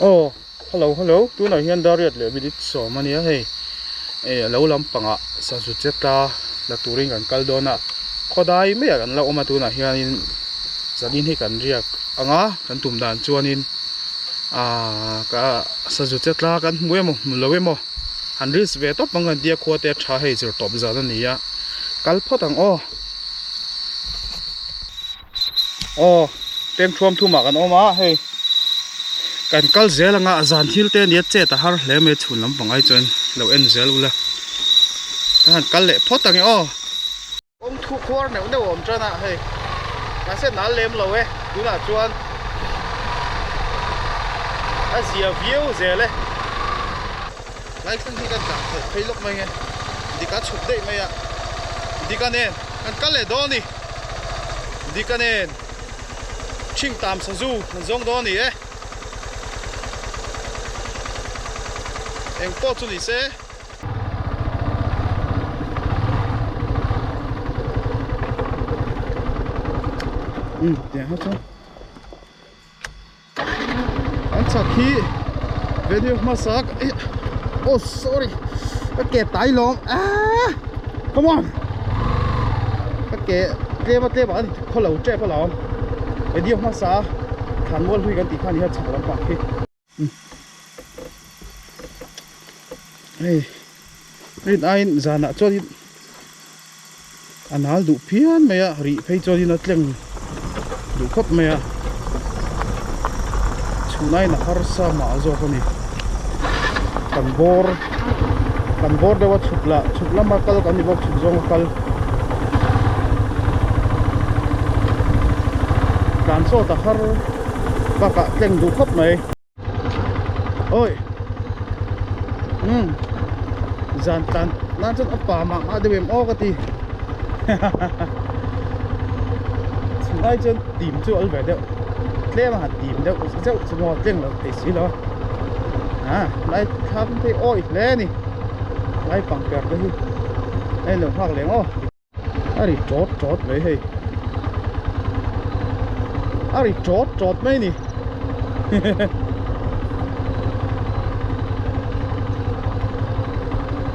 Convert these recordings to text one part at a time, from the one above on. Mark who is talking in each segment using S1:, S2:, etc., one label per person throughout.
S1: Oh, hello. Tu na hian dariat le bidit so mania hei. Lo lampanga sa su cheta la turing kan kaldona. Khodai me kan la oma tu na hian in zadin hi kan riak anga kan tum dan chuanin ka sa su cheta kan muemo lowemo. Handris ve to pangan dia khote tha hei chur top zada nia. Kal photang tem thuam thu ma kan oma hei. Kan kal zel nga zan thil te ni che ta har hle me chhun lam pangai chen lo en zel ula kan kal le photang ong thu khor ne ne om chana hei ka se na lem lo we tu na chuan a zia view zele lai kan hi kan ta phei lok mai nge di ka chhup dei mai ya di ka nen kan kal le do ni di ka nen ching tam sa zu kan zong do ni em po chu ni se để hết cho anh chắc khi video masak oh sorry cái kẹt tay lom come on cái kẹt cái bạn khó lâu chết khó lâu video masak thằng muốn huy cái tí khăn hết chả lắm bạc khi đây anh già nã cho đi anh hal đủ phiền mày à rỉ phải cho đi nó leng đủ khóc mày à chú này là har sa mà zo con đi kan bor dewa chụp la mà kal kan đi bóc chụp zong kal kan so ta har baka leng đủ khóc mày ôi zan tan nan chut apa ma de em o ka ti nai chen tim chu al ve de tle ma tim de cheu chmo teng lo te si lo nai tham te oi le ni nai pang per de hi ai lo phak leng ari chot ve hei ari chot mai ni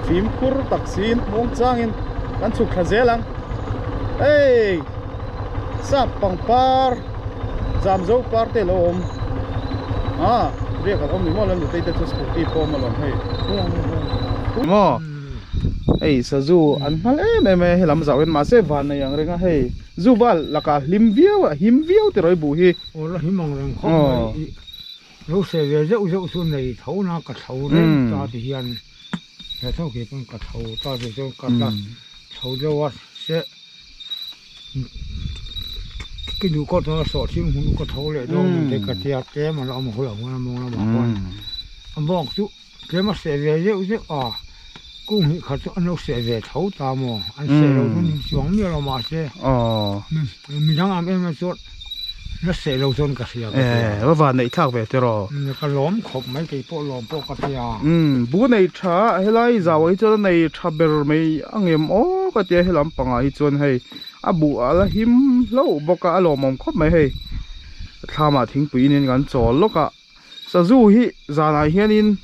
S1: phim kur taksin mong changin kan chu khazelang sap pangpar jam zo par te lom riek ka om ni mo lam te te chu scooty po ma lom hei mo sa zu an mal me helam zawen ma se van na yang renga hei zu bal laka him viau te roi bu hi
S2: la himang reng khom lo se ve zo su nei thau na ka thau ren ta ti hian ya thau ke kan ka thau ta de zo ka ta thau de wa se cái nụ có nó sọt xin hun có thấu lại đâu mình thấy cái tiệt té mà nó mà hôi hổi mà mong nó bảo con anhบอกchú cái mà sẽ về chứ cũng hiện khát anh nó sẽ về thấu ta mà anh sẽ đâu mình xuống nhiều là mà sẽ mình đang làm em mà chốt nó sẽ đâu chôn cả xe
S1: và vài này thắc về thế rồi
S2: cái lõm khop mấy cái bộ lõm bộ cái tiệt
S1: bữa này cha hay là giờ ấy cho này cha bер mấy anh em cái tiệt hay làm bằng ai chôn hay bu ala him lo boka alo mom khop mai hei thama thing pui nen gan chol loka sa zu hi zana hianin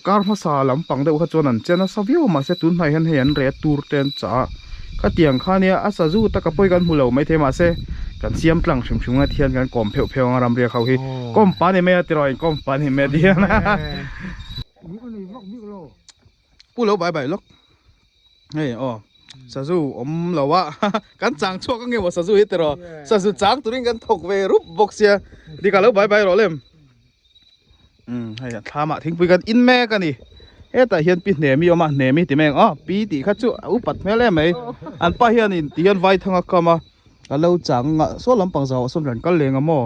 S1: kar ma sa lam pang de kha chon an chena savio ma se tun mai han hen re tur ten cha ka tiang kha nia a sa zu ta ka poi gan hulo mai the ma se kan siam tlang shim shunga thian gan kom pheu pheu ngaram ria khau hi kom pa ni me atiroi kom pa ni me dia na pulo bye bye lok hey sa zu lo wa kan chang chok ang nge sa zu hit ro sa zu chang turing kan thok ve rup box ya di ka lo bye bye ro lem hay thama thing pui kan in me ka ni ta hian pi hne mi oma hne mi ti meng pi ti kha chu upat mele mai an pa hian in ti hian vai thanga kama ka lo chang nga so lam pang zaw som ran kal lenga mo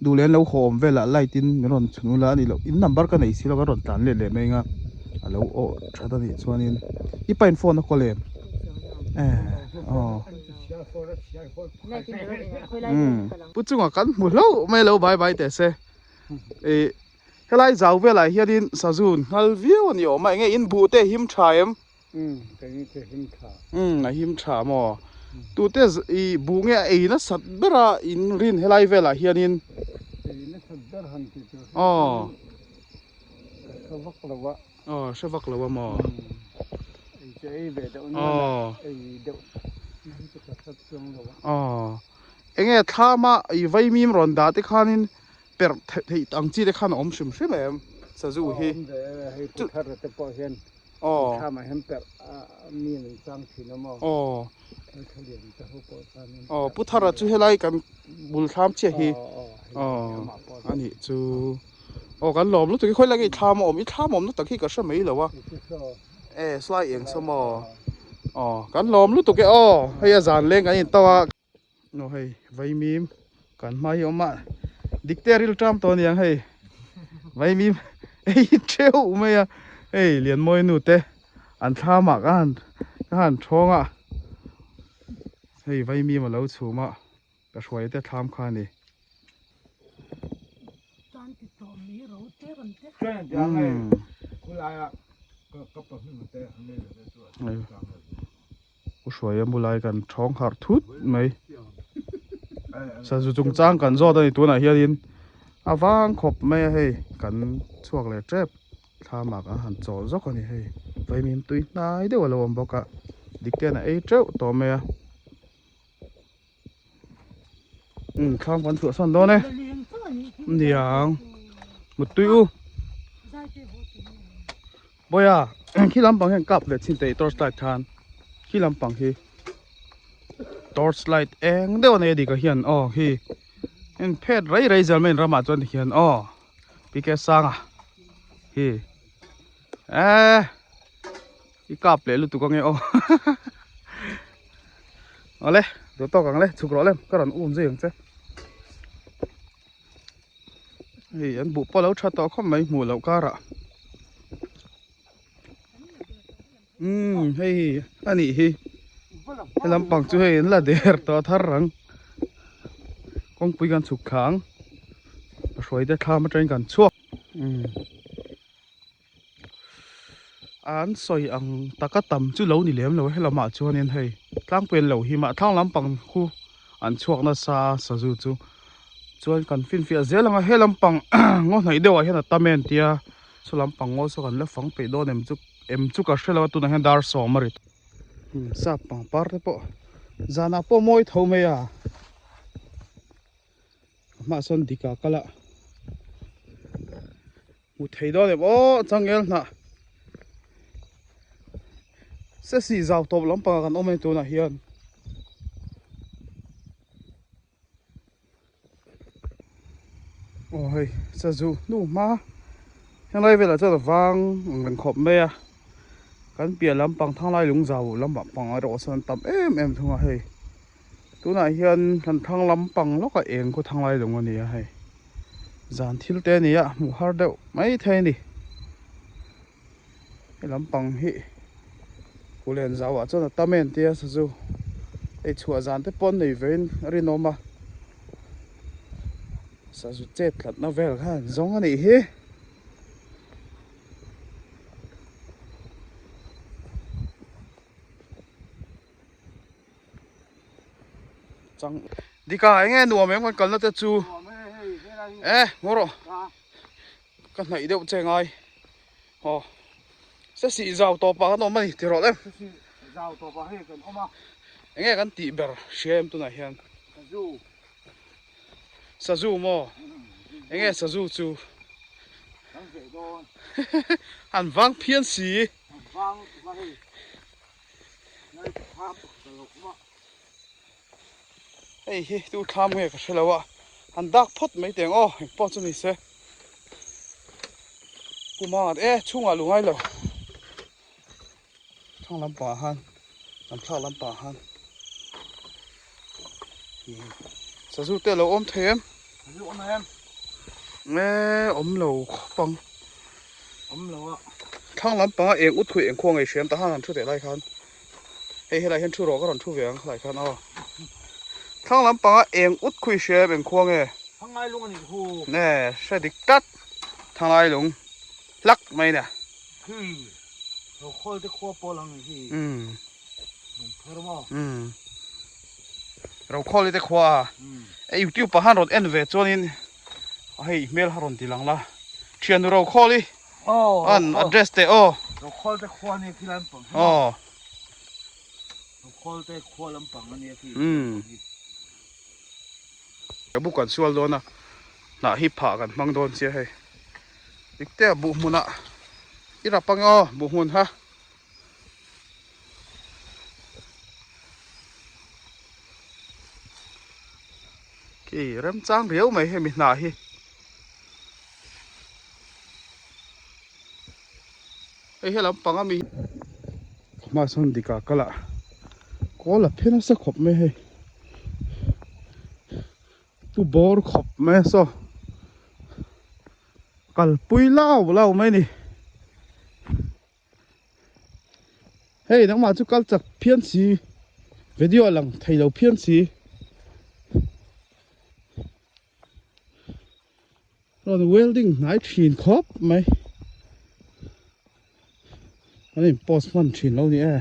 S1: du len lo khom vela laitin ron chunu la ni lo in number ka nei si lo ka ron tan le mai nga alo thada ni chuanin I pain phone ko lem puchunga kan mu lo mai lo bye bye te se helai zau ve lai hianin sajun hal view ni o mai nge in bu te him thaem a him tha mo tu te I bu nge e na sat bera in rin helai ve la hianin อ๋อ
S2: เขาวักเราวะ
S1: อ๋อใช่ฟักแล้วว่าหมอ
S2: ไอ้เจ้าเบ็ดเอา
S1: อ๋อ
S2: ไอ้เด็กนั่นจะกระสับกระส่ายเราวะ
S1: อ๋อเอ็งถ้ามาไอ้ไว้มีมรอนดาที่ข้านินเปิดที่ตั้งจีที่ข้านอมชิมใช่ไหมสะจูฮี
S2: ให้พุทธรัตน์ปอเห็น
S1: อ๋อ
S2: ถ้ามาเห็นแบบมีหนึ่งจังสีน้ำมัน
S1: อ๋อ
S2: เขาเรียนจะเขาปอตานี่
S1: อ๋อพุทธรัตน์จูเฮไลกันบุลทามเชียฮี
S2: อ๋อ
S1: อันนี้จูอ๋อกันหลอมรู้ตัวกี่คนละกี่ทามอมอีทามอมรู้ตัวกี่ก็ใช่ไหมเหรอวะสไลด์เองสมออ๋อกันหลอมรู้ตัวกี่อ๋อให้อาจารย์เล่นกันนี่ตัวโน้ให้ไว้มีมกันมาอยู่มาดิกเตอริลทรัมตัวนี้ยังให้ไว้มีมเฮ้ยเจ้าไม่อะเฮ้ยเรียนมวยหนูเตะอันท่ามากันท้องอ่ะเฮ้ยไว้มีมาแล้วชูมาก็ช่วยแต่ทำข้านี่
S2: ใช่ยังไงคุณลายอ่ะก็ปะขึ้นมาแต่อันนี้เลยตัว
S1: ผู้ช่วยบุไลกันท้องขาดทุดไหมสะสุจงจ้างกันรอดในตัวไหนเฮียดินอาวางขบไม่ให้กันช่วงแรกเจ็บถ้าหมักอาหารจ่อจอกกันนี่ให้ไปมีตุยนายเดี๋ยวเราบอกกะดิกเตอร์น่ะเจ้าตัวเมียข้ามกันถั่วสันโดนเนี่ยเดี๋ยวหมดตุยอูบ่อยขี้ลำปังแห่งกลับเลยชินเตยตัวสไลด์ทานขี้ลำปังฮีตัวสไลด์เองเดี๋ยวนี้ดีก็เฮียนอ๋อฮีเอ็นเพชรไรจะไม่รามาจนเฮียนอ๋อพี่แกสั่งอ่ะฮีอีกลับเลยรู้ตัวก็ไงอ๋อเอาเลยเดี๋ยวต่อกันเลยฉุกรอเลยก็รันอุ้มสิอย่างเจ้เฮ้ยอันบุปผาแล้วชัดต่อข้อไม่หมู่แล้วการะเฮ้ยอันนี้ฮีลำปังช่วยละเดือดต่อทารังกงปุยกันสุขขังช่วยได้ทำมาใจกันชั่วอันสอยอังตะกัตำจู่เหล่านี่เหลี่ยมเราให้เรามาชวนเองให้ตั้งเป็นเหล่าหิมะทั้งลำปังคู่อันช่วงนั้นซาสะจู่จู่ชวนกันฟินฟิอาเซลังให้ลำปังงอไหนเดียวให้น่ะตาเมนเตียสุลำปังงอสกันแล้วฟังไปโดนเอ็มจุกระเชลว่าตัวนั้นให้ดาร์สอมาริซาปังปาร์ตปะจานาปมวยเท่าเมียมาสนดีกากะละอุทัยโดนเนี่ยโอ้จังเอลนะเสียสีจาวตัวลำปังกันโอไม่ตัวน่ะเฮียนโอ้ยจะจูนู่มายังไงเวลาจะฟังมันขบเมียกันเปลี่ยนลำปังทั้งไรลุงเจ้าลำปังอะไรก็สันต่ำทุ่งอะเฮ้ยตัวไหนเฮียนกันทั้งลำปังแล้วก็เองก็ทั้งไรลุงอันนี้อะเฮ้ยจานทิลเตนี่อะหมู่ฮาร์เดลไม่เท่นี่ไอ้ลำปังเฮ้กูเล่นเจ้าอะจนตาเมนเตียสจูไอ้ชัวจานที่ปนในเวนริโนมาสจูเจ็ดหลัดน่าเวลค่ะจงอันนี้เฮ้จังดีกาไอ้เงี้ยหนัวแม่งกันแล้วแต่จูงอรอกันไหนเดี๋ยวเจงไงอ๋อเสียสีจาวตัวปากน้องมันที่รอเลย
S2: เจ้าตัวปะให้กันเข้ามา
S1: ไอ้เงี้ยกันตีเบอร์เชื่อมตัวไหนเฮียนซาจูโม่ไอ้เงี้ยซาจูจูหันฟังเพี้ยนสีเฮ้ยดูทำเงี้ยก็ใช่แล้ววะหันดักพดไม่เตียงอ๋อปอดจะนี่เสกูมาช่วงลุงไงเหรอช่องลำป่าหันลำข้าวลำป่าหันสะสุดเตะเราอมเทียมแม่อมเราปังทั้งลำป่าเองอุดคุยเองควงไอเชียมแต่ห้านันช่วยเตะไรคันเฮ้ยไรเห็นช่วยรอก็รอนช่วยเวียงไรคันอ๋อทั้งลำป่าเองอุดคุยเชียมเองควงไง
S2: ทั้งไงลุงอันนี้คู
S1: แน่ใช่ดิกัดทางไรลุงลักไหมเนี่ย
S2: เราค่อยได้ขั้วโปลังนี่เพิ่มอ่ะ
S1: เราคอเลยแต่ขวาไอ้อยู่ที่ป่าหันรถเอ็นเวจวนนี้ hey mail haron tilang la thian ro kholi
S2: oh
S1: an address te oh
S2: ro khol te khwan ni khilan pang
S1: oh
S2: ro khol te khwalam pang ani khi
S1: cái bút quản xuôi luôn na hip pháกันmang đồn xe hay ít té bút mun à ít là băng o bút mun ha cái rem trang riếu mày hay mình nã hi ấy hay lắm băng à mi mà son đi cả lạ có là phê nó sẽ khop mày hay tu bor khop mày sao kal pui lao mày nè hey nang ma chu kal chak phian si video lang thei lo phian si rồi welding nai thin khop mày anh postman thin lo ni à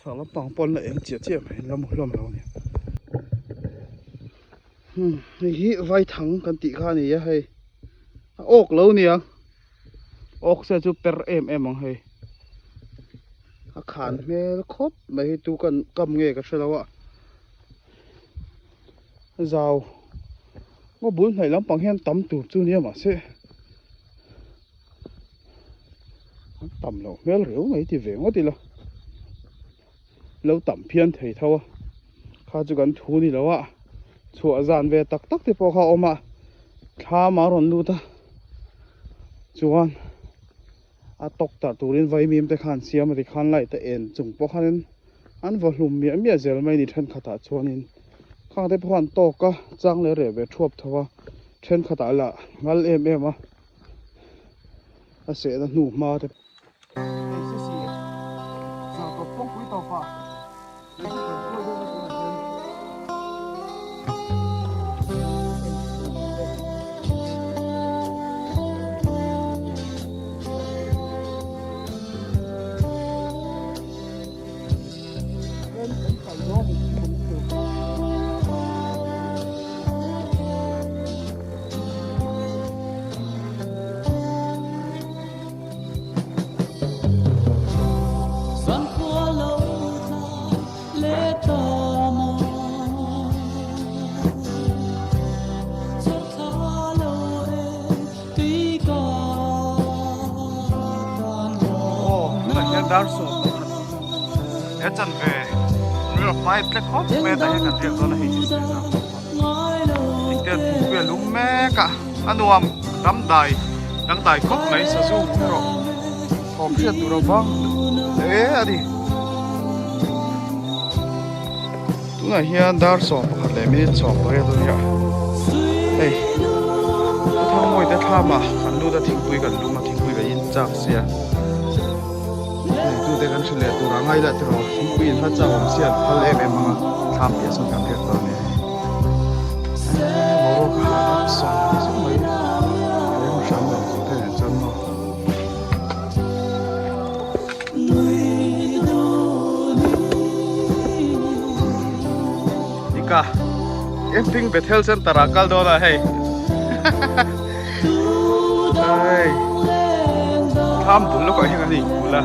S1: sao nó bằng pon lại em chia chia mày làm lo nè hi vai thằng kan ti kha ni ya hay ok lo ni à ok sẽ chu per em ang hay a khan me khop mai tu kan kam nge ka shalawa giàu ngô bún này lắm bằng hen tắm tủ chu nia mà sẽ tắm lâu mel rượu mấy thì về ngó thì lo lâu tắm phiên thầy thâu khá chú gần thú đi lâu ạ chùa dàn về tắc tắc thì bỏ khao mà khá mà rộn lưu ta chuan à tóc ta tủ lên vay mìm tới khăn xia mà thì khăn lại tới 엔 chung bỏ khăn ăn vào lùm mía mía dẻo mấy đi thân khát ta chuan in khang tới bỏ to cả trang lệ rẻ về chuột thâu thân khát ta là ngal em à à sẽ là nụ mà thế dar so hết chân về được mai cái khóc mẹ tại cái tiền đó là hình gì thế nào tiền phụ về lúng mẹ cả anh nuông đắm đài đắng đài khóc mấy sử dụng rồi còn chuyện tụi nó băng thế à đi tụi này hiện dar so hoặc là mình so bây giờ rồi đây thằng ngồi để tham à anh nuôi đã thỉnh bùi gần lúc mà thỉnh bùi cái in chắc xia tu te kan chule tu ra ngai la tro pu in ha cha om sian phal em ma tham pia so kam pia to ne mo ro ka so so mai em sham lo so te chan no ika camping bethel center akal do na hey ai tham tu lo ko hin ani kula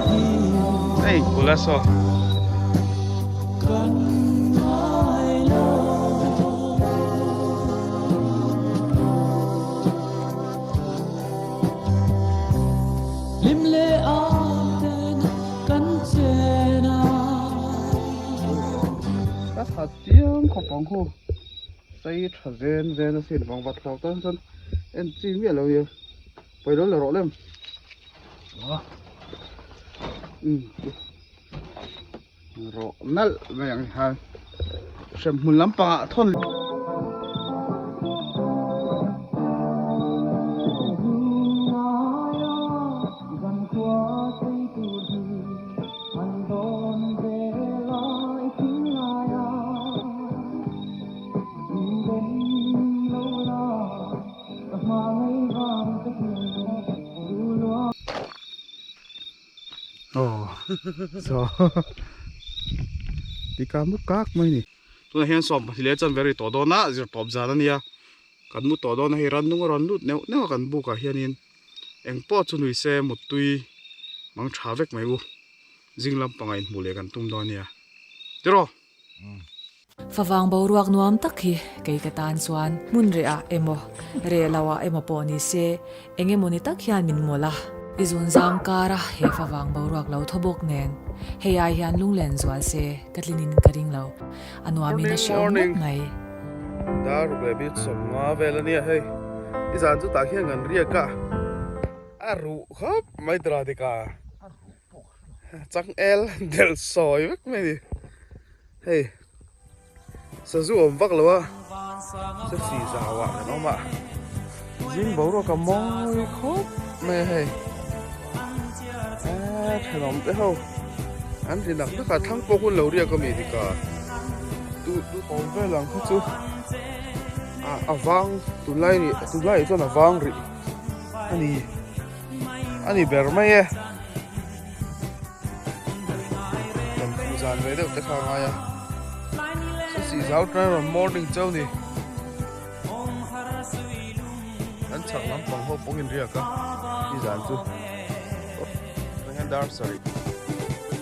S1: ei kula so
S3: limle aten kan chena
S1: ta hat tiang ko pong khu sai tha zen zen sin vong wat thau tan san en chi mi lo ye poi lo ro lem ro nal veng ha sem mun lam pa thon oh so ti ka mu kak mai ni tuna hian som hi le chan veri to do na zir top za na nia kan mu to do na hi ran nu ron lut ne kan bu ka hianin eng po chu nui se mutui mang tha vek mai u jinglam pangai mu le kan tum do nia tiro
S4: Favang boruak nuam takhi kay katan suan munre a emo re lawa emo poni se enge moni tak hian min mola izun zam kara he favang boruak lo thobok nen he ai hian lunglen zual se katlinin karing lo anuami na shi mai
S1: dar rabbit som nga vela nia hei izan chu ta hian ngan ria ka aru khop mai tra de ka chang el del soi vek mai ni hei sa zu om vak lawa sa si zawa no ma jing bo ro ka moi khop mai hei thanom te ho an ri nak ta ka thang po kun lo ria ka mi di ka tu ko ve lang khu chu avang tu lai cho na vang ri ani ber mai e kan zan ve de ta kha nga ya si zau trai ron morning chau ni an chak lam pang ho pongin ria ka ni zan chu nang dar sorry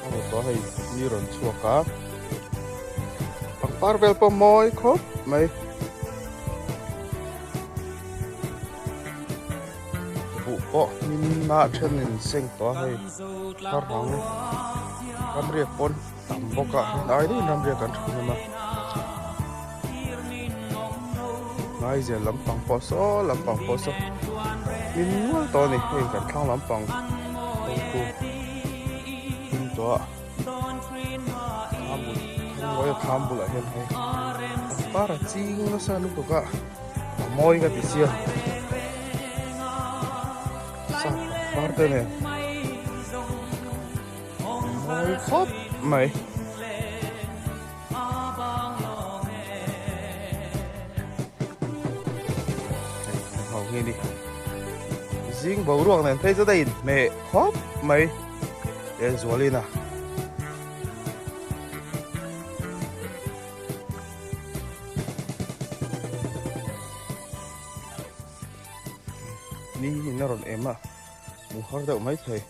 S1: amo to hai ni ron chua ka pang par vel po moi khop mai bu po min na chen in seng to hai har rang kam ria pon tam boka dai ni nam ria kan thung ma ngai je lampang poso min wal to ni hei kan thang lampang tu min to tham bu la hen hei para ching na sa nu to ka moi ka ti sia sa par te ne moi khop mai nghe đi riêng bầu ruộng này thấy rất đầy mẹ khóc mày để rửa lên à ní nó còn em à muốn hót đậu mấy thầy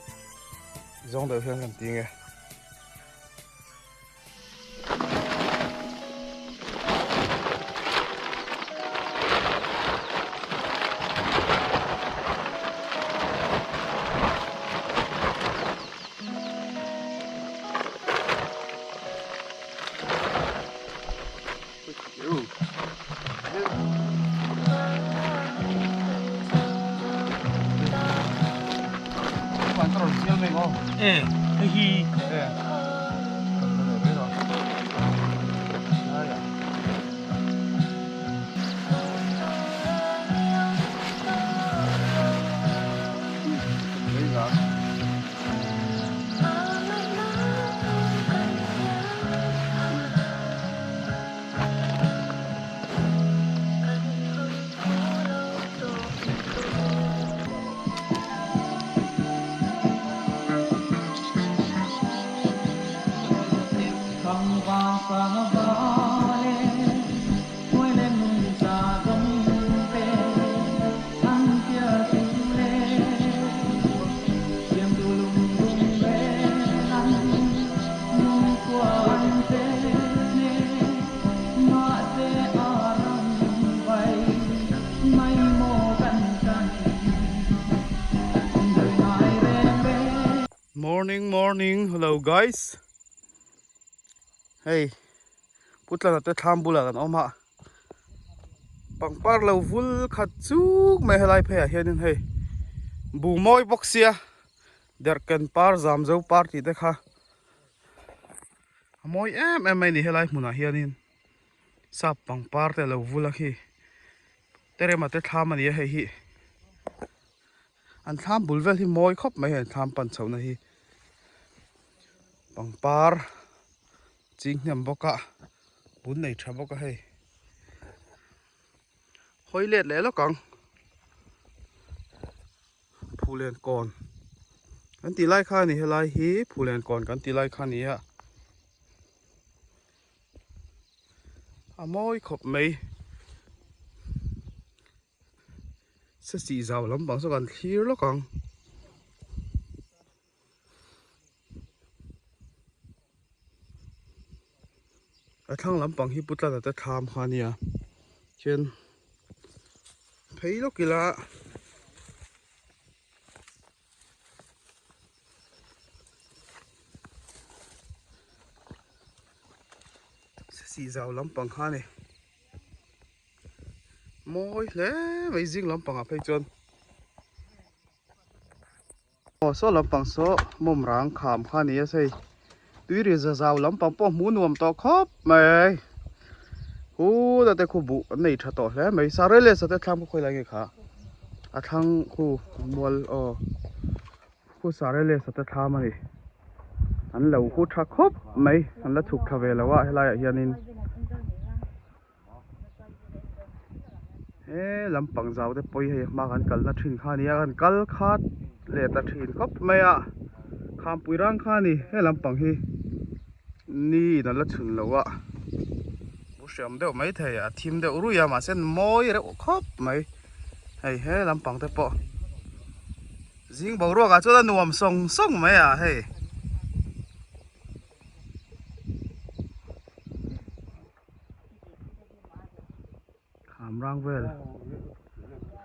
S1: dòng đậu hơn làm tiếng nghe
S2: hi
S1: morning hello guys hey putla te tham bula kan oma pangpar lo vul khat chu mai halai phe hianin hey bu moi boxia der kan par zam zo party te kha moi em mai ni helai muna hianin sa pangpar te lo vula khi tere ma te tham ani he hi an tham bulvel hi moi khop mai he tham pan chho na hi pangpar ching nhầm boka bún này chả boka hay hoi lết lẽ nó còn phù lên còn cái tì lai kha này hay lai hí phù lên còn cái tì lai kha này á mỗi khop mấy sẽ xì giàu lắm bằng số còn khí nó còn ở thang lắm bằng hi bút là ta tham khá nia trên thấy lúc kỳ lạ sẽ xì giàu lắm bằng khá này mỗi lẽ vậy riêng lắm bằng à phải chân số lắm bằng số mồm răng khám khá nia xây tuy rằng giờ giàu lắm bằng po muốn nuông to khóc mày khu đã tới khu vụ này thật to lẽ mày sao đấy sẽ tới tham khu lại cái khác à thằng khu mual khu sao đấy sẽ tới tham này anh lâu khu thắc khóc mày anh đã thuộc về là vậy lại hiện in làm bằng giàu để bôi hay mà anh cần là thìn khá này anh cần khát để ta thìn khóc mày à khám bùi răng khá này làm bằng hi ni nó là chun lâu à bố xem đều mấy thầy à team đều rui à mà sen môi đấy khóc mày hay làm bằng thế po riêng bảo ruộng à chỗ đó nuông sông sông mày à hay khám răng về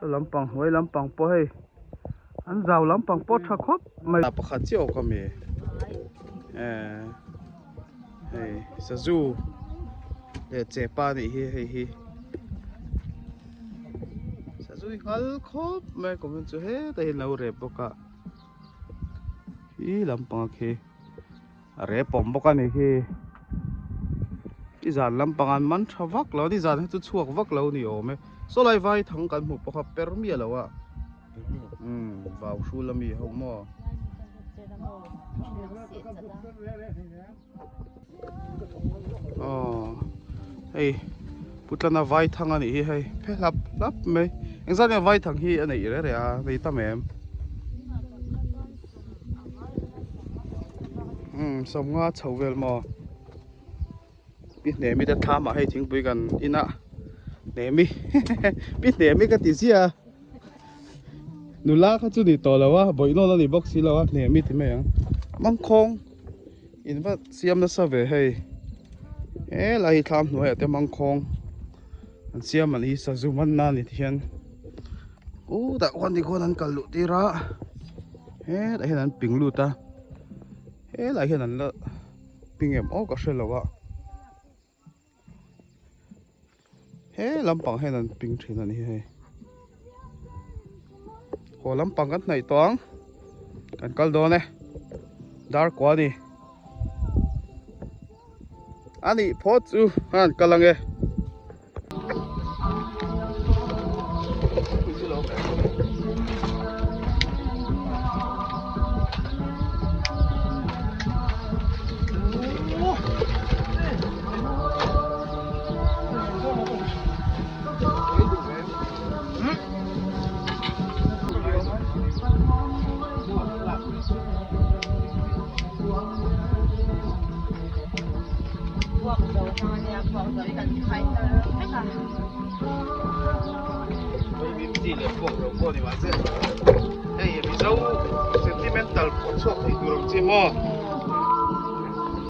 S1: số làm bằng huế làm bằng po hay anh giàu làm bằng po thắc khóc mày là bậc chiêu có mày hey sa du để chế pa này hi sa du hal khop mày cũng chưa hết đây lâu rep boka hi làm bằng khi rep bom boka này khi đi dàn làm bằng ăn mắn thao vắc lâu đi dàn hết chút chuộc vắc lâu nhiều mày số lại vai thằng cần một boka permia lâu à vào su làm gì không mò hey bút là vai thằng anh ấy hay phê lấp lấp mấy anh ra nhà vai thằng hi anh ấy đấy à đây tao em sống ngã chầu về mà biết nè mi đã tham mà hay tiếng bùi gần ina nè mi biết nè mi cái gì à nụ lá khác chút đi to là wa bồi nó là đi box là wa nè mi thì mấy măng khong in vật xiêm nó sao về hay lại tham nuôi ở cái măng khong anh xiêm mà đi sa du man na thì thiên đã quan đi quan anh cả lụt đi ra lại hiện anh ping lụt ta lại hiện anh là ping em ó có sự là wa làm bằng hay anh ping trên anh hay hồ làm bằng cái này toán cái câu đó này dark quá đi anh đi phốt chú anh cái lăng nghe sentimental por suatu durung cimo